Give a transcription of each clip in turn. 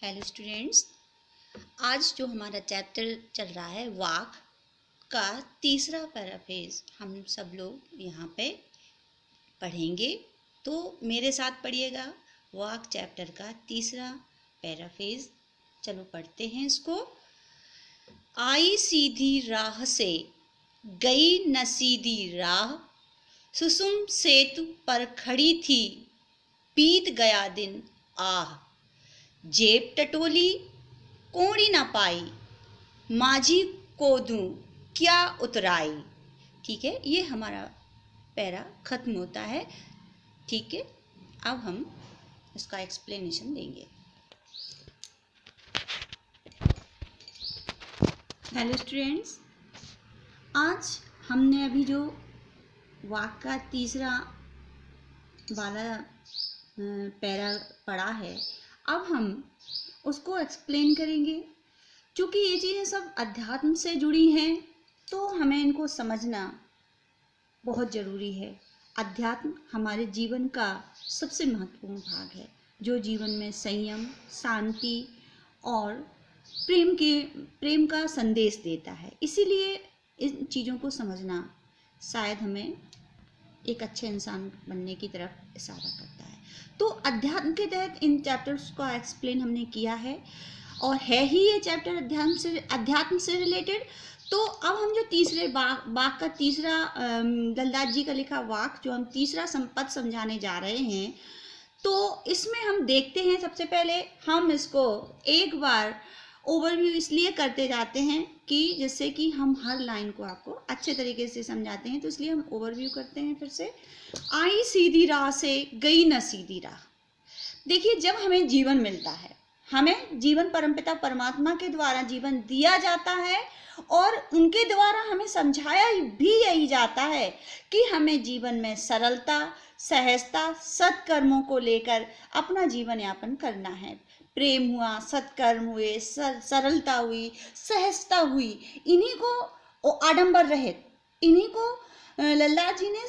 Hello students, आज जो हमारा चैप्टर चल रहा है वाक का तीसरा पैराफ्रेज हम सब लोग यहाँ पे पढ़ेंगे। तो मेरे साथ पढ़िएगा वाक चैप्टर का तीसरा पैराफ्रेज। चलो पढ़ते हैं इसको। आई सीधी राह से गई न सीधी राह, सुसुम सेतु पर खड़ी थी बीत गया दिन आह। जेब टटोली कोड़ी ना पाई, माझी को दूं क्या उतराई। ठीक है, ये हमारा पैरा खत्म होता है। ठीक है, अब हम इसका एक्सप्लेनेशन देंगे। हेलो स्टूडेंट्स, आज हमने अभी जो वाक का तीसरा वाला पैरा पढ़ा है, अब हम उसको एक्सप्लेन करेंगे। क्योंकि ये चीज़ें सब अध्यात्म से जुड़ी हैं तो हमें इनको समझना बहुत ज़रूरी है। अध्यात्म हमारे जीवन का सबसे महत्वपूर्ण भाग है, जो जीवन में संयम, शांति और प्रेम का संदेश देता है। इसीलिए इन चीज़ों को समझना शायद हमें एक अच्छे इंसान बनने की तरफ इशारा करता है। तो अध्यात्म के तहत इन चैप्टर्स का एक्सप्लेन हमने किया है और है ही ये चैप्टर अध्यात्म से रिलेटेड। तो अब हम जो तीसरे वाक का तीसरा दलदास जी का लिखा वाक जो हम तीसरा संपद समझाने जा रहे हैं, तो इसमें हम देखते हैं। सबसे पहले हम इसको एक बार ओवरव्यू इसलिए करते जाते हैं कि जिससे कि हम हर लाइन को आपको अच्छे तरीके से समझाते हैं, तो इसलिए हम ओवरव्यू करते हैं। फिर से आई सीधी राह से गई न सीधी राह। देखिए, जब हमें जीवन मिलता है, हमें जीवन परमपिता परमात्मा के द्वारा जीवन दिया जाता है और उनके द्वारा हमें समझाया भी यही जाता है कि हमें जीवन में सरलता, सहजता, सत्कर्मों को लेकर अपना जीवन यापन करना है। प्रेम हुआ, सत्कर्म हुए, सरलता हुई, सहजता हुई, इन्हीं को आडंबर रहित, इन्हीं को लल्ला जी ने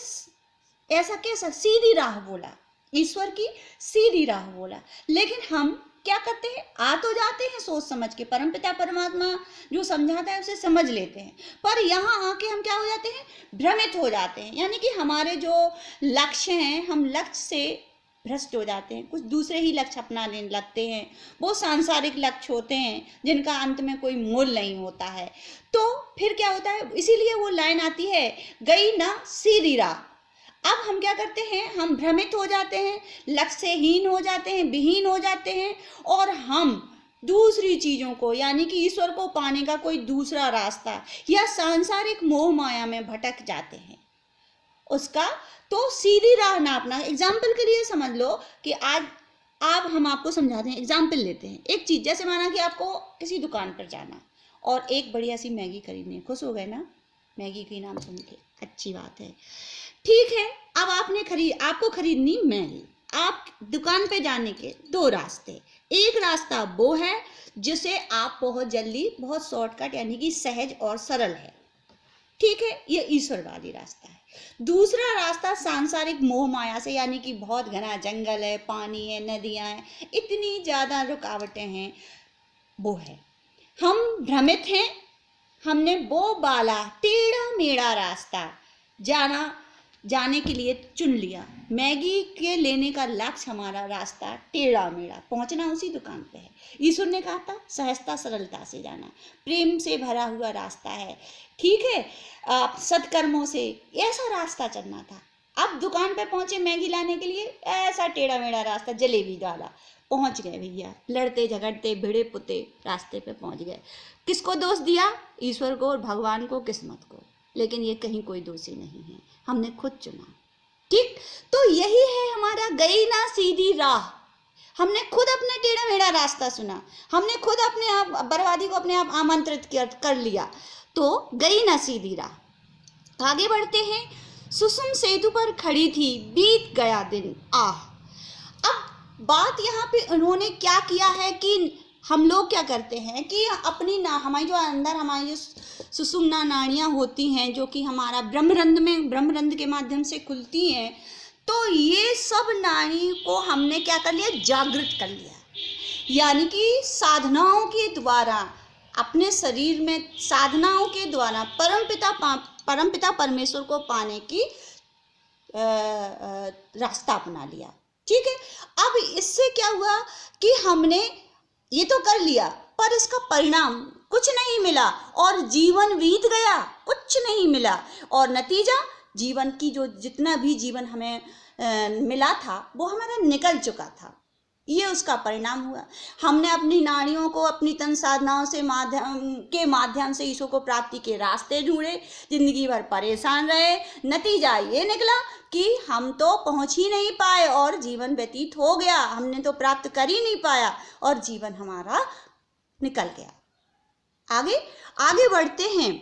ऐसा कैसा सीधी राह बोला, ईश्वर की सीधी राह बोला। लेकिन हम क्या करते हैं, आ तो जाते हैं सोच समझ के, परमपिता परमात्मा जो समझाता है उसे समझ लेते हैं, पर यहाँ आके हम क्या हो जाते हैं, भ्रमित हो जाते हैं। यानी कि हमारे जो लक्ष्य हैं, हम लक्ष्य से भ्रष्ट हो जाते हैं, कुछ दूसरे ही लक्ष्य अपना लेने लगते हैं। वो सांसारिक लक्ष्य होते हैं जिनका अंत में कोई मूल नहीं होता है। तो फिर क्या होता है, इसीलिए वो लाइन आती है, गई ना सीधी राह। अब हम क्या करते हैं, हम भ्रमित हो जाते हैं, लक्ष्य से हीन हो जाते हैं, विहीन हो जाते हैं, और हम दूसरी चीज़ों को यानी कि ईश्वर को पाने का कोई दूसरा रास्ता या सांसारिक मोह माया में भटक जाते हैं। उसका तो सीधी राह ना अपना। एग्जाम्पल के लिए समझ लो कि आज हम आपको समझाते हैं, एग्जाम्पल लेते हैं। एक चीज़, जैसे माना कि आपको किसी दुकान पर जाना और एक बढ़िया सी मैगी खरीदनी है। खुश हो गए ना मैगी के नाम सुन के, अच्छी बात है। ठीक है, अब आपको खरीदनी मैगी। आप दुकान पे जाने के दो रास्ते, एक रास्ता वो है जिसे आप बहुत जल्दी, बहुत शॉर्टकट यानी कि सहज और सरल है, ठीक है, ये ईश्वरवादी रास्ता है। दूसरा रास्ता सांसारिक मोह माया से, यानी कि बहुत घना जंगल है, पानी है, नदियां हैं, इतनी ज़्यादा रुकावटें हैं, वो है। हम भ्रमित हैं, हमने वो वाला टेढ़ा मेढ़ा रास्ता जाने के लिए चुन लिया। मैगी के लेने का लक्ष्य, हमारा रास्ता टेढ़ा मेढ़ा, पहुंचना उसी दुकान पे है। ईश्वर ने कहा था सहजता सरलता से जाना, प्रेम से भरा हुआ रास्ता है, ठीक है, सत्कर्मों से, ऐसा रास्ता चलना था। अब दुकान पे पहुंचे मैगी लाने के लिए, ऐसा टेढ़ा मेढ़ा रास्ता जलेबी वाला, पहुंच गए भैया, लड़ते झगड़ते भिड़े पुते रास्ते पे पहुंच गए। किसको दोष दिया, ईश्वर को और भगवान को, किस्मत को। लेकिन ये कहीं कोई दोषी नहीं है, हमने खुद चुना। ठीक, तो यही है हमारा गई ना सीधी राह। हमने खुद अपने टेढ़ा मेढ़ा रास्ता सुना, हमने खुद अपने आप बर्बादी को अपने आप आमंत्रित कर लिया, तो गई ना सीधी राह। आगे बढ़ते हैं। सुसुम सेतु पर खड़ी थी बीत गया दिन आह। अब बात यहाँ पे उन्होंने क्या किया है कि हम लोग क्या करते हैं कि अपनी हमारी जो अंदर हमारी जो सुषुम्ना नाड़ियाँ होती हैं, जो कि हमारा ब्रह्मरंध्र के माध्यम से खुलती हैं, तो ये सब नाड़ी को हमने क्या कर लिया, जागृत कर लिया। यानी कि साधनाओं के द्वारा, अपने शरीर में साधनाओं के द्वारा परमपिता परमेश्वर को पाने की रास्ता अपना लिया। ठीक है, अब इससे क्या हुआ कि हमने ये तो कर लिया, पर इसका परिणाम कुछ नहीं मिला और जीवन बीत गया, कुछ नहीं मिला, और नतीजा जीवन की जो जितना भी जीवन हमें मिला था वो हमारा निकल चुका था। ये उसका परिणाम हुआ। हमने अपनी नाड़ियों को अपनी तन साधनाओं से माध्यम से ईश्वर को प्राप्ति के रास्ते ढूंढे, जिंदगी भर परेशान रहे। नतीजा ये निकला कि हम तो पहुंच ही नहीं पाए और जीवन व्यतीत हो गया, हमने तो प्राप्त कर ही नहीं पाया और जीवन हमारा निकल गया। आगे बढ़ते हैं।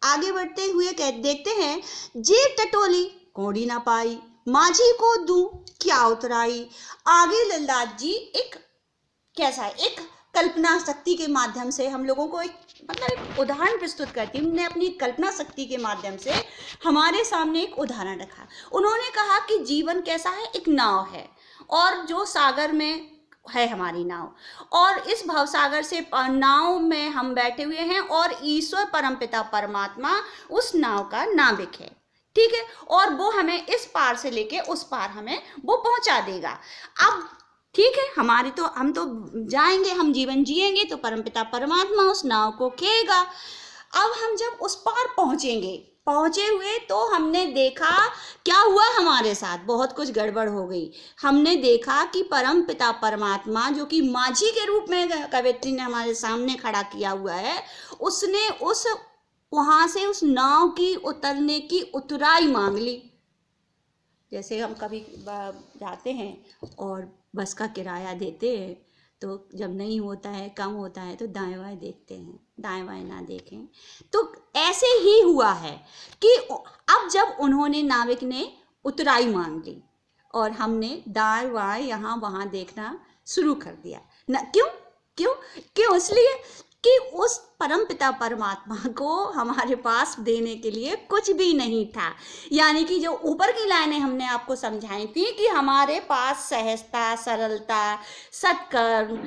आगे बढ़ते हुए देखते हैं, जेब टटोली कौड़ी ना पाई, माझी को दूं क्या उतराई। आगे ललदास जी एक कल्पना शक्ति के माध्यम से हम लोगों को एक उदाहरण प्रस्तुत करती। उन्होंने अपनी कल्पना शक्ति के माध्यम से हमारे सामने एक उदाहरण रखा। उन्होंने कहा कि जीवन कैसा है, एक नाव है और जो सागर में है हमारी नाव, और इस भवसागर से नाव में हम बैठे हुए हैं और ईश्वर परमपिता परमात्मा उस नाव का नाविक है। ठीक है, और वो हमें इस पार से लेके उस पार हमें वो पहुंचा देगा। अब ठीक है, हम तो जाएंगे, हम जीवन जिएंगे तो परमपिता परमात्मा उस नाव को खेगा। अब हम जब उस पार पहुंचे हुए तो हमने देखा क्या हुआ हमारे साथ, बहुत कुछ गड़बड़ हो गई। हमने देखा कि परमपिता परमात्मा जो कि माझी के रूप में कवयित्री ने हमारे सामने खड़ा किया हुआ है, उसने वहां से उस नाव की उतरने की उतराई मांग ली। जैसे हम कभी जाते हैं और बस का किराया देते हैं तो जब नहीं होता है, कम होता है तो दाएं बाएं देखते हैं, दाएं बाएं ना देखें। तो ऐसे ही हुआ है कि अब जब उन्होंने, नाविक ने उतराई मांग ली और हमने दाएं बाएं यहाँ वहाँ देखना शुरू कर दिया ना। क्यों इसलिए कि उस परमपिता परमात्मा को हमारे पास देने के लिए कुछ भी नहीं था। यानी कि जो ऊपर की लाइनें हमने आपको समझाई थी कि हमारे पास सहजता, सरलता, सत्कर्म,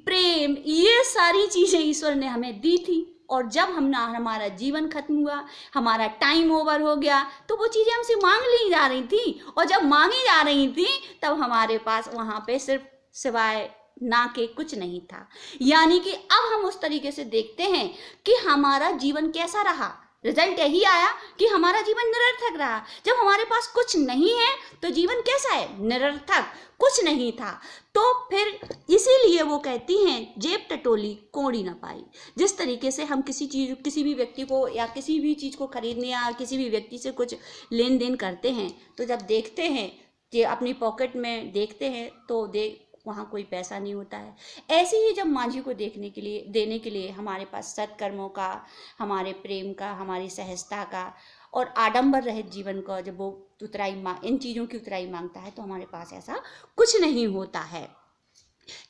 प्रेम, ये सारी चीज़ें ईश्वर ने हमें दी थी। और जब हमारा जीवन खत्म हुआ, हमारा टाइम ओवर हो गया, तो वो चीज़ें हमसे मांग ली जा रही थी, और जब मांगी जा रही थी तब हमारे पास वहाँ पे सिर्फ सिवाय ना के कुछ नहीं था। यानी कि अब हम उस तरीके से देखते हैं कि हमारा जीवन कैसा रहा। रिजल्ट यही आया कि हमारा जीवन निरर्थक रहा। जब हमारे पास कुछ नहीं है तो जीवन कैसा है, निरर्थक, कुछ नहीं था। तो फिर इसीलिए वो कहती हैं, जेब टटोली कौड़ी ना पाई। जिस तरीके से हम किसी भी व्यक्ति को या किसी भी चीज़ को खरीदने या किसी भी व्यक्ति से कुछ लेन देन करते हैं, तो जब देखते हैं कि अपनी पॉकेट में देखते हैं तो वहाँ कोई पैसा नहीं होता है। ऐसे ही जब माझी को देने के लिए हमारे पास सत्कर्मों का, हमारे प्रेम का, हमारी सहजता का और आडंबर रहित जीवन का जब वो इन चीज़ों की उतराई मांगता है तो हमारे पास ऐसा कुछ नहीं होता है।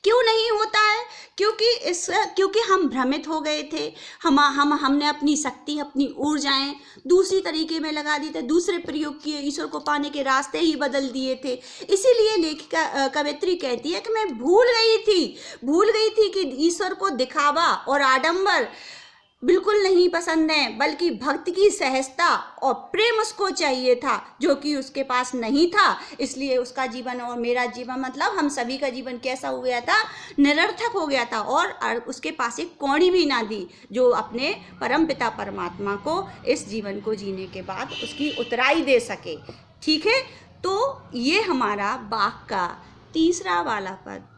क्यों नहीं होता है? क्योंकि हम भ्रमित हो गए थे। हमने अपनी शक्ति, अपनी ऊर्जाएं दूसरी तरीके में लगा दी थे, दूसरे प्रयोग किए, ईश्वर को पाने के रास्ते ही बदल दिए थे। इसीलिए लेखिका कवयित्री कहती है कि मैं भूल गई थी कि ईश्वर को दिखावा और आडंबर बिल्कुल नहीं पसंद है, बल्कि भक्ति की सहजता और प्रेम उसको चाहिए था, जो कि उसके पास नहीं था। इसलिए उसका जीवन और मेरा जीवन, मतलब हम सभी का जीवन कैसा हो गया था, निरर्थक हो गया था। और उसके पास एक कौड़ी भी ना दी जो अपने परमपिता परमात्मा को इस जीवन को जीने के बाद उसकी उतराई दे सके। ठीक है, तो ये हमारा बाक का तीसरा वाला पद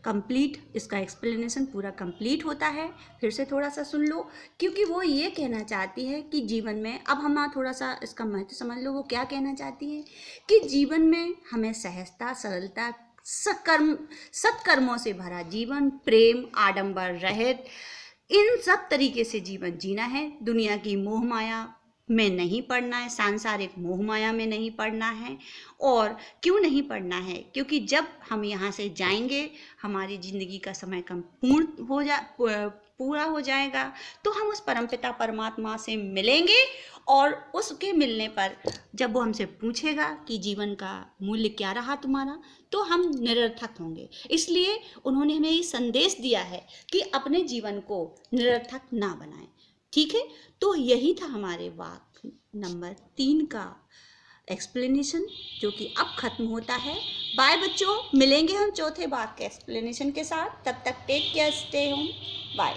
कंप्लीट, इसका एक्सप्लेनेशन पूरा कंप्लीट होता है। फिर से थोड़ा सा सुन लो, क्योंकि वो ये कहना चाहती है कि जीवन में, अब हम थोड़ा सा इसका महत्व समझ लो, वो क्या कहना चाहती है कि जीवन में हमें सहजता, सरलता, सत्कर्मों से भरा जीवन, प्रेम, आडंबर रहित, इन सब तरीके से जीवन जीना है। दुनिया की मोह माया में नहीं पड़ना है, सांसारिक मोह माया में नहीं पड़ना है। और क्यों नहीं पड़ना है? क्योंकि जब हम यहाँ से जाएंगे, हमारी ज़िंदगी का समय कम पूरा हो जाएगा, तो हम उस परमपिता परमात्मा से मिलेंगे, और उसके मिलने पर जब वो हमसे पूछेगा कि जीवन का मूल्य क्या रहा तुम्हारा, तो हम निरर्थक होंगे। इसलिए उन्होंने हमें ये संदेश दिया है कि अपने जीवन को निरर्थक ना बनाएं। ठीक है, तो यही था हमारे वाक्य नंबर 3 का एक्सप्लेनेशन, जो कि अब खत्म होता है। बाय बच्चों, मिलेंगे हम चौथे वाक्य के एक्सप्लेनेशन के साथ। तब तक take care, stay home, bye.